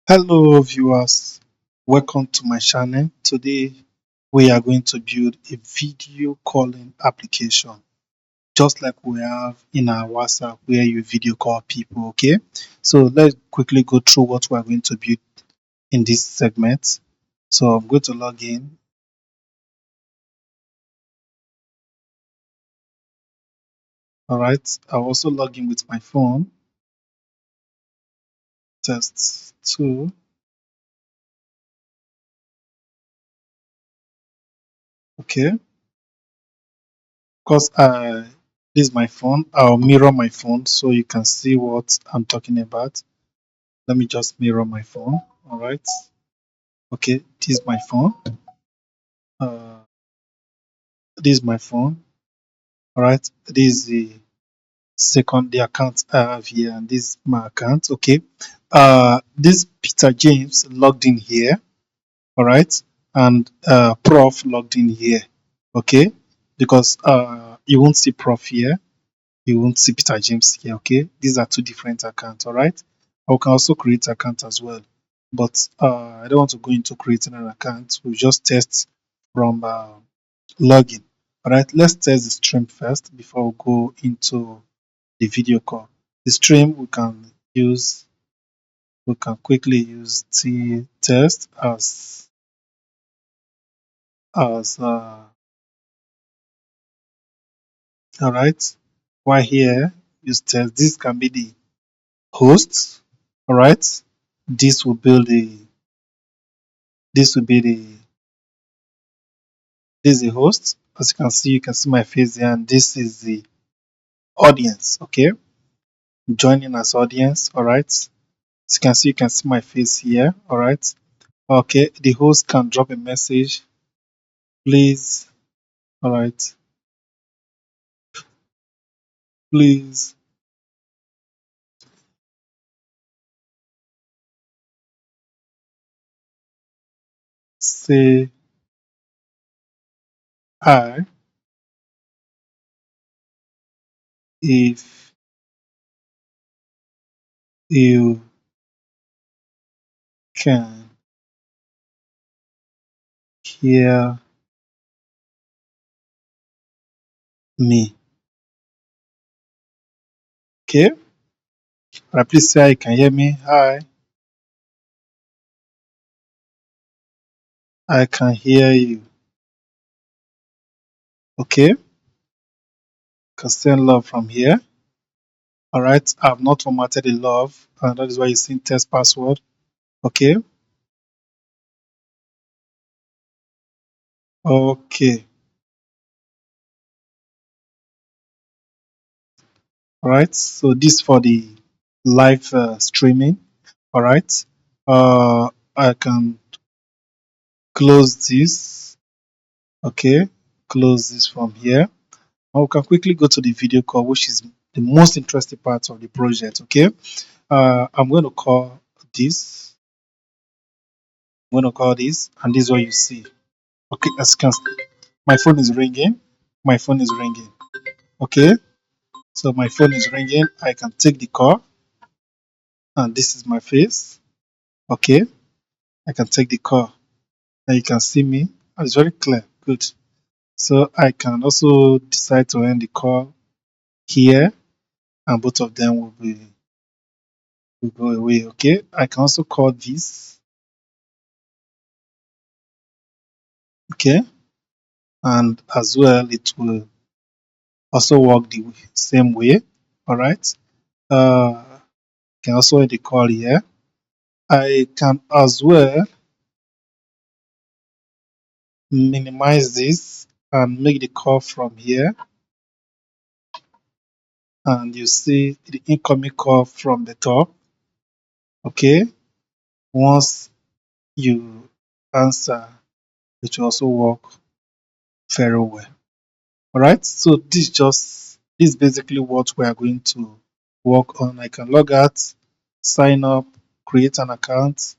Hello viewers, welcome to my channel. Today we are going to build a video calling application just like we have in our WhatsApp where you video call people. Okay, so let's quickly go through what we are going to build in this segment. So I'm going to log in. All right, I'll also log in with my phone. Test 2. Okay, because this is my phone, I'll mirror my phone so you can see what I'm talking about. Let me just mirror my phone. All right, okay, this is my phone. uh this is my phone. All right, this is the account I have here, and this is my account. Okay, this Peter James logged in here. All right, and Prof logged in here. Okay, because you won't see Prof here, you won't see Peter James here. Okay, these are two different accounts. All right, I can also create account as well, but I don't want to go into creating an account. We'll just test from login. All right, let's test the stream first before we go into the video call. The stream we can quickly use the test as all right. While here use test, this can be the host. All right, this will build the this will be the this is the host. As you can see my face here, and this is the audience. Okay, joining as audience. All right, as you can see my face here. All right, okay, the host can drop a message, please. All right, please say hi if you can hear me. Okay, right, please say you can hear me. Hi, I can hear you. Okay, can send love from here. All right, I've not formatted the love, and that is why you see test password. Okay, okay, all right. So this for the live streaming. All right, I can close this. Okay, close this from here. And we can quickly go to the video call, which is the most interesting part of the project. Okay, I'm going to call this. I'm going to call this, and this is what you see. Okay, as you can see, my phone is ringing. My phone is ringing. Okay, so my phone is ringing. I can take the call, and this is my face. Okay, I can take the call, and you can see me. And it's very clear. Good. So I can also decide to end the call here, and both of them will go away. Okay, I can also call this. Okay, and as well it will also work the same way. All right. Can also end the call here. I can as well minimize this and make the call from here, and you see the incoming call from the top. Okay, once you answer, it will also work very well. All right, so this is basically what we are going to work on. I can log out, sign up, create an account,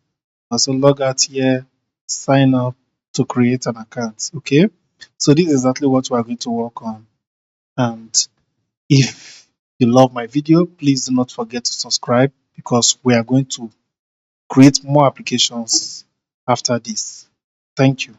also log out here, sign up to create an account. Okay, so this is exactly what we are going to work on. And if you love my video, please do not forget to subscribe, because we are going to create more applications after this. Thank you.